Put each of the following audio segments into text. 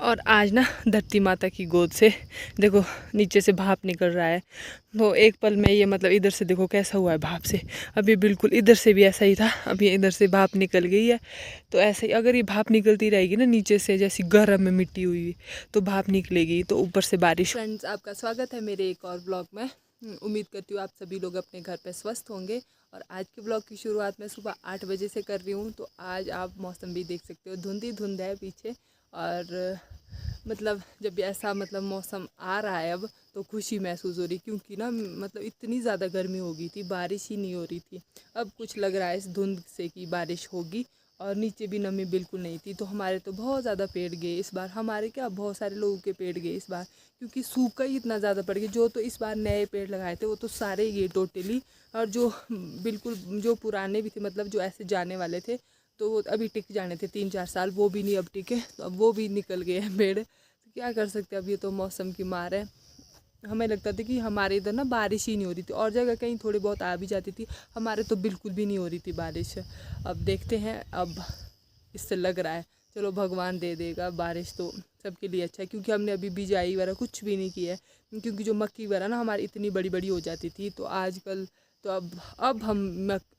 और आज ना धरती माता की गोद से देखो नीचे से भाप निकल रहा है। तो एक पल में ये मतलब इधर से देखो कैसा हुआ है भाप से। अभी बिल्कुल इधर से भी ऐसा ही था, अभी इधर से भाप निकल गई है। तो ऐसे ही अगर ये भाप निकलती रहेगी ना नीचे से, जैसी गर्म में मिट्टी हुई तो भाप निकलेगी, तो ऊपर से बारिश। फ्रेंड्स, आपका स्वागत है मेरे एक और ब्लॉग में। उम्मीद करती हूँ आप सभी लोग अपने घर पे स्वस्थ होंगे। और आज के ब्लॉग की शुरुआत मैं सुबह 8 बजे से कर रही हूँ। तो आज आप मौसम भी देख सकते हो, धुंध ही धुंध है पीछे। और मतलब जब ऐसा मतलब मौसम आ रहा है अब, तो खुशी महसूस हो रही, क्योंकि ना मतलब इतनी ज़्यादा गर्मी हो गई थी, बारिश ही नहीं हो रही थी। अब कुछ लग रहा है इस धुंध से कि बारिश होगी। और नीचे भी नमी बिल्कुल नहीं थी। तो हमारे तो बहुत ज़्यादा पेड़ गए इस बार, हमारे क्या बहुत सारे लोगों के पेड़ गए इस बार, क्योंकि सूखा ही इतना ज़्यादा पड़ गया। जो तो इस बार नए पेड़ लगाए थे वो तो सारे गए टोटली। और जो बिल्कुल जो पुराने भी थे, मतलब जो ऐसे जाने वाले थे, तो वो अभी टिक जाने थे 3-4 साल, वो भी नहीं अब टिके। तो अब वो भी निकल गए हैं पेड़। तो क्या कर सकते हैं, अब ये तो मौसम की मार है। हमें लगता था कि हमारे इधर ना बारिश ही नहीं हो रही थी, और जगह कहीं थोड़ी बहुत आ भी जाती थी, हमारे तो बिल्कुल भी नहीं हो रही थी बारिश। अब देखते हैं, अब इससे लग रहा है चलो भगवान दे देगा बारिश, तो सबके लिए अच्छा है। क्योंकि हमने अभी बिजाई वगैरह कुछ भी नहीं किया है, क्योंकि जो मक्की वगैरह ना हमारी इतनी बड़ी बड़ी हो जाती थी, तो आजकल तो अब हम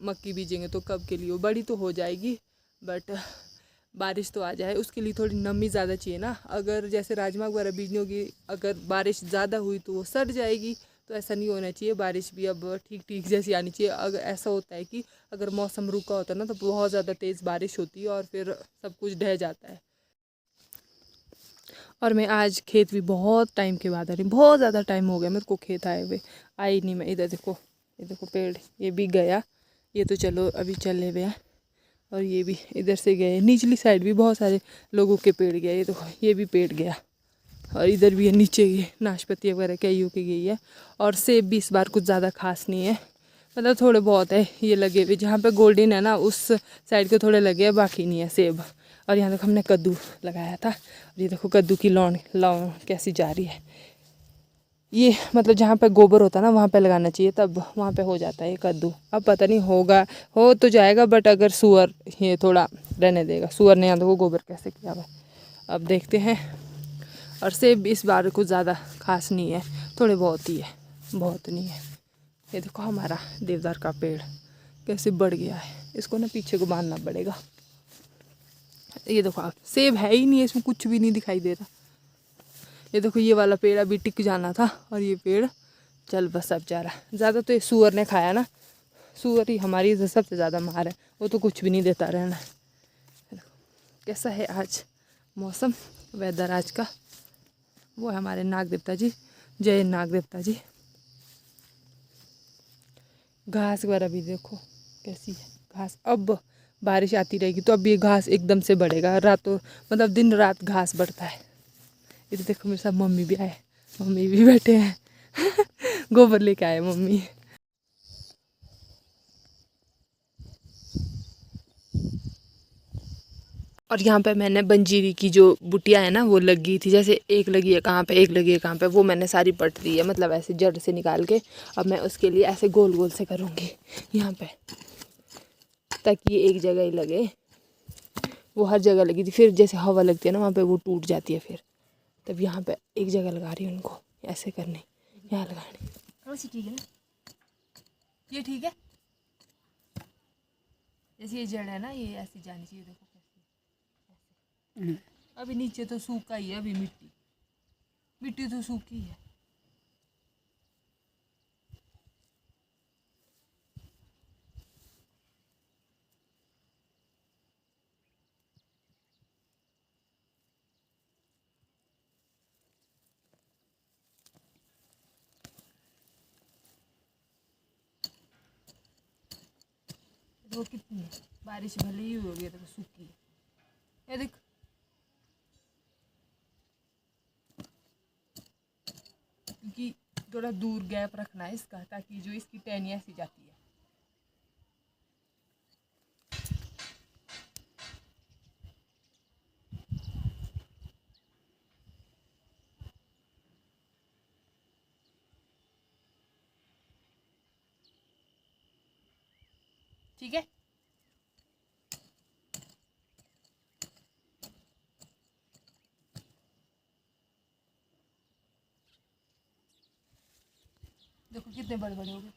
मक्की बीजेंगे तो कब के लिए वो बड़ी तो हो जाएगी, बट बारिश तो आ जाए। उसके लिए थोड़ी नमी ज़्यादा चाहिए ना। अगर जैसे राजमा वगैरह बीजनी होगी, अगर बारिश ज़्यादा हुई तो वो सड़ जाएगी। तो ऐसा नहीं होना चाहिए, बारिश भी अब ठीक ठीक जैसी आनी चाहिए। अगर ऐसा होता है कि अगर मौसम रुका होता है ना, तो बहुत ज़्यादा तेज़ बारिश होती है और फिर सब कुछ ढह जाता है। और मैं आज खेत भी बहुत टाइम के बाद आ रही, बहुत ज़्यादा टाइम हो गया मेरे को खेत आए हुए, आई नहीं मैं। इधर देखो, ये देखो पेड़, ये भी गया, ये तो चलो अभी चले हुए हैं। और ये भी इधर से गए, निचली साइड भी बहुत सारे लोगों के पेड़ गए। ये देखो ये भी पेड़ गया, और इधर भी है नीचे ये नाशपाती वगैरह कईयों की गई है। और सेब भी इस बार कुछ ज़्यादा खास नहीं है, मतलब थोड़े बहुत है ये लगे हुए। जहाँ पे गोल्डन है ना उस साइड के थोड़े लगे हैं, बाकी नहीं है सेब। और यहाँ देखो हमने कद्दू लगाया था, और ये देखो कद्दू की लौंग कैसी जा रही है। ये मतलब जहाँ पे गोबर होता है ना वहाँ पे लगाना चाहिए, तब वहाँ पे हो जाता है ये कद्दू। अब पता नहीं होगा, हो तो जाएगा, बट अगर सुअर ये थोड़ा रहने देगा, सुअर ने यहाँ देखो गोबर कैसे किया हुआ है। अब देखते हैं। और सेब इस बार कुछ ज़्यादा खास नहीं है, थोड़े बहुत ही है, बहुत नहीं है। ये देखो हमारा देवदार का पेड़ कैसे बढ़ गया है, इसको ना पीछे को बांधना पड़ेगा। ये देखो आप, सेब है ही नहीं है इसमें, कुछ भी नहीं दिखाई दे रहा। ये देखो ये वाला पेड़ अभी टिक जाना था, और ये पेड़ चल बस अब जा रहा। ज़्यादा तो ये सुअर ने खाया ना, सुअर ही हमारी इधर सबसे ज़्यादा मार है, वो तो कुछ भी नहीं देता रहना। कैसा है आज मौसम, वेदर आज का। वो है हमारे नाग देवता जी, जय नाग देवता जी। घास वगैरह भी देखो कैसी है घास। अब बारिश आती रहेगी तो अब ये घास एकदम से बढ़ेगा, रातों मतलब दिन रात घास बढ़ता है। इधर देखो मेरे साथ मम्मी भी आए, मम्मी भी बैठे हैं गोबर लेके आए मम्मी। और यहाँ पे मैंने बंजीरी की जो बुटिया है ना वो लगी थी, जैसे एक लगी है कहाँ पे, एक लगी है कहाँ पे, वो मैंने सारी पट दी है, मतलब ऐसे जड़ से निकाल के। अब मैं उसके लिए ऐसे गोल गोल से करूँगी यहाँ पे, ताकि ये एक जगह ही लगे। वो हर जगह लगी थी, फिर जैसे हवा लगती है ना वहाँ पे वो टूट जाती है फिर। तब यहाँ पे एक जगह लगा रही हूँ उनको, ऐसे करने, यहाँ लगानी। ठीक है ना, ये ठीक है। जैसे ये जड़ है ना, ये ऐसी जानी चाहिए, देखो कैसे। अभी नीचे तो सूखा ही है, अभी मिट्टी मिट्टी तो सूखी है। देखो कितनी है, बारिश भले ही हो गई, देखो सूखी है, ये देख। क्योंकि थोड़ा दूर गैप रखना है इसका, ताकि जो इसकी टहनियाँ सी जाती है। ठीक है। देखो कितने बड़े बड़े हो गए।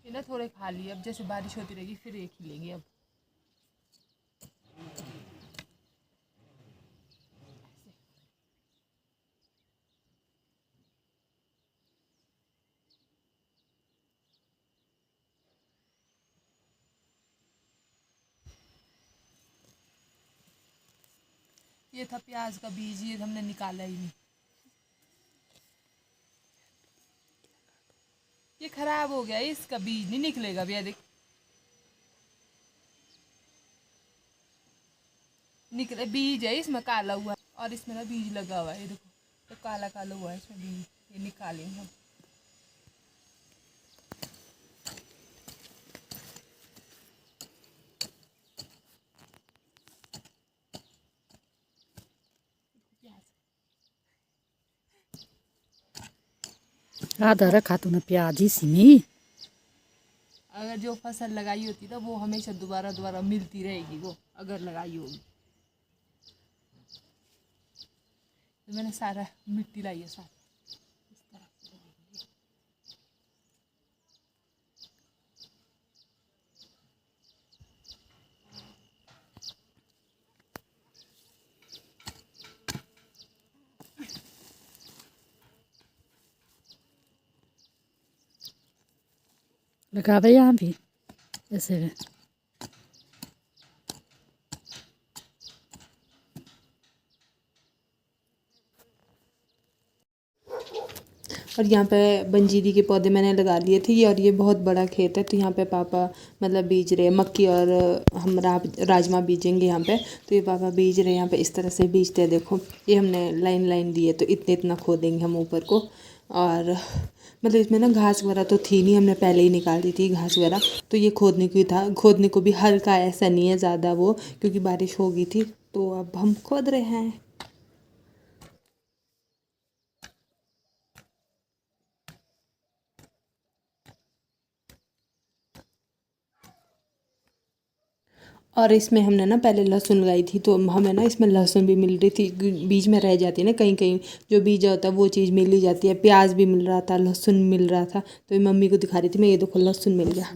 ये ना थोड़े खा लिए, अब जैसे बारिश होती रहेगी फिर ये खिलेंगे अब। ये था प्याज का बीज, ये हमने निकाला ही नहीं, ये खराब हो गया, इसका बीज नहीं निकलेगा भैया। देख निकले बीज है इसमें काला हुआ, और इसमें ना बीज लगा हुआ है, ये देखो तो काला काला हुआ है इसमें बीज, ये निकालेंगे हम। आधा रखा तूने प्याज इसी में। अगर जो फसल लगाई होती ना वो हमेशा दोबारा दोबारा मिलती रहेगी, वो अगर लगाई होगी। तो मैंने सारा मिट्टी लाई है साथ इस तरह से लगाएंगे। लगा दे यहाँ भी ऐसे में। और यहाँ पे बंजीरी के पौधे मैंने लगा लिए थे, और ये बहुत बड़ा खेत है, तो यहाँ पे पापा मतलब बीज रहे मक्की, और हम राजमा बीजेंगे यहाँ पे। तो ये पापा बीज रहे यहाँ पे, इस तरह से बीजते हैं। देखो ये हमने लाइन लाइन दिए, तो इतने इतना खोदेंगे हम ऊपर को। और मतलब इसमें ना घास वगैरह तो थी नहीं, हमने पहले ही निकाल दी थी घास वगैरह, तो ये खोदने को ही था, खोदने को भी हल्का, ऐसा नहीं है ज़्यादा वो, क्योंकि बारिश हो गई थी। तो अब हम खोद रहे हैं। और इसमें हमने ना पहले लहसुन लगाई थी, तो हमें ना इसमें लहसुन भी मिल रही थी, बीज में रह जाती है ना कहीं कहीं, जो बीज होता है वो चीज़ मिल ही जाती है। प्याज भी मिल रहा था, लहसुन मिल रहा था, तो ये मम्मी को दिखा रही थी मैं, ये देखो लहसुन मिल गया।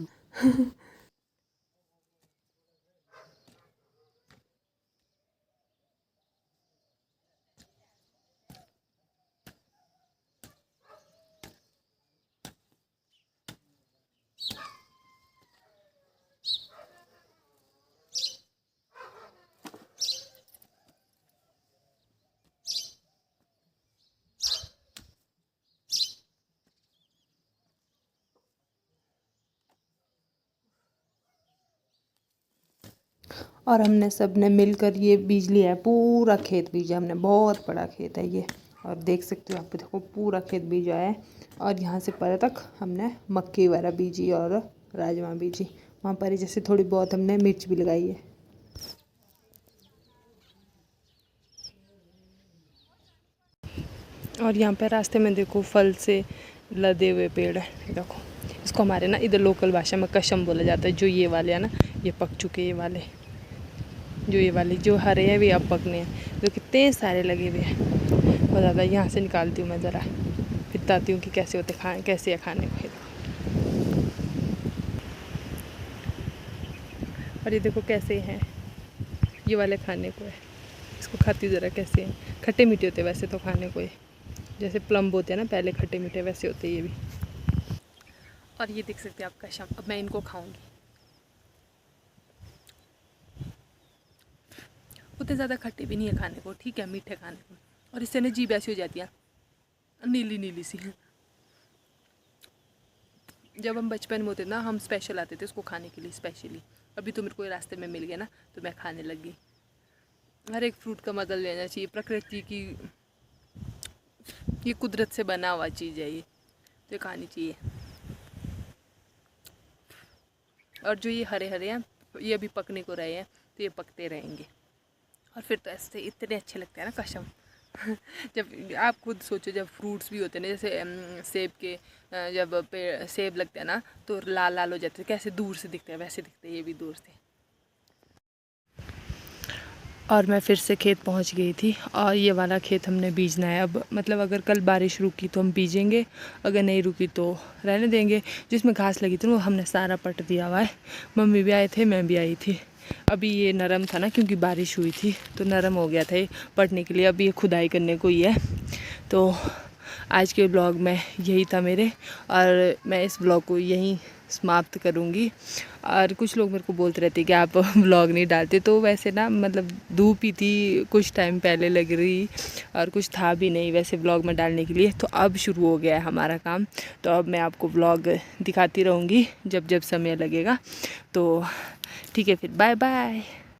और हमने सब ने मिलकर ये बीज लिया है, पूरा खेत बीजा हमने, बहुत बड़ा खेत है ये। और देख सकते हो आप, देखो पूरा खेत बीजा है। और यहाँ से परे तक हमने मक्की वगैरह बीजी और राजमा बीजी, वहाँ पर ही जैसे थोड़ी बहुत हमने मिर्च भी लगाई है। और यहाँ पे रास्ते में देखो फल से लदे हुए पेड़ है, देखो इसको हमारे ना इधर लोकल भाषा में कशम बोला जाता है। जो ये वाले हैं ना, ये पक चुके, ये वाले जो ये वाले जो हरे हैं वे अब पकने हैं, जो कितने सारे लगे हुए हैं, बहुत ज़्यादा। यहाँ से निकालती हूँ मैं ज़रा, फिर बताती हूँ कि कैसे होते कैसे है खाने को। और ये देखो कैसे हैं, ये वाले खाने को है, इसको खाती ज़रा कैसे हैं। खट्टे मीठे होते वैसे तो खाने को, ये जैसे प्लम्ब होते हैं ना पहले खट्टे मीठे, वैसे होते ये भी। और ये देख सकते हैं आप कशम, अब मैं इनको खाऊंगी। उतने ज़्यादा खट्टे भी नहीं है खाने को, ठीक है मीठे खाने को। और इससे ना जीभ ऐसी हो जाती है नीली नीली सी। जब हम बचपन में होते ना, हम स्पेशल आते थे उसको खाने के लिए स्पेशली। अभी तो मेरे को रास्ते में मिल गया ना, तो मैं खाने लगी। हर एक फ्रूट का मज़ा लेना चाहिए, प्रकृति की ये कुदरत से बना हुआ चीज़ है, ये तो खानी चाहिए। और जो ये हरे हरे हैं, ये अभी पकने को रहे हैं, तो ये पकते रहेंगे। और फिर तो ऐसे इतने अच्छे लगते हैं ना कसम। जब आप खुद सोचो, जब फ्रूट्स भी होते हैं ना, जैसे सेब के जब पेड़ सेब लगते हैं ना, तो लाल लाल हो जाते हैं, कैसे दूर से दिखते हैं वैसे दिखते हैं ये भी दूर से। और मैं फिर से खेत पहुंच गई थी और ये वाला खेत हमने बीजना है। अब मतलब अगर कल बारिश रुकी तो हम बीजेंगे, अगर नहीं रुकी तो रहने देंगे। जिसमें घास लगी थी वो हमने सारा पट दिया हुआ है। मम्मी भी आए थे, मैं भी आई थी। अभी ये नरम था ना, क्योंकि बारिश हुई थी तो नरम हो गया था ये पटने के लिए। अभी ये खुदाई करने को ही है। तो आज के ब्लॉग में यही था मेरे, और मैं इस ब्लॉग को यहीं समाप्त करूँगी। और कुछ लोग मेरे को बोलते रहते कि आप ब्लॉग नहीं डालते, तो वैसे ना मतलब धूप ही थी, कुछ टाइम पहले लग रही और कुछ था भी नहीं वैसे ब्लॉग में डालने के लिए। तो अब शुरू हो गया है हमारा काम, तो अब मैं आपको ब्लॉग दिखाती रहूँगी जब जब समय लगेगा। तो ठीक है, फिर बाय बाय।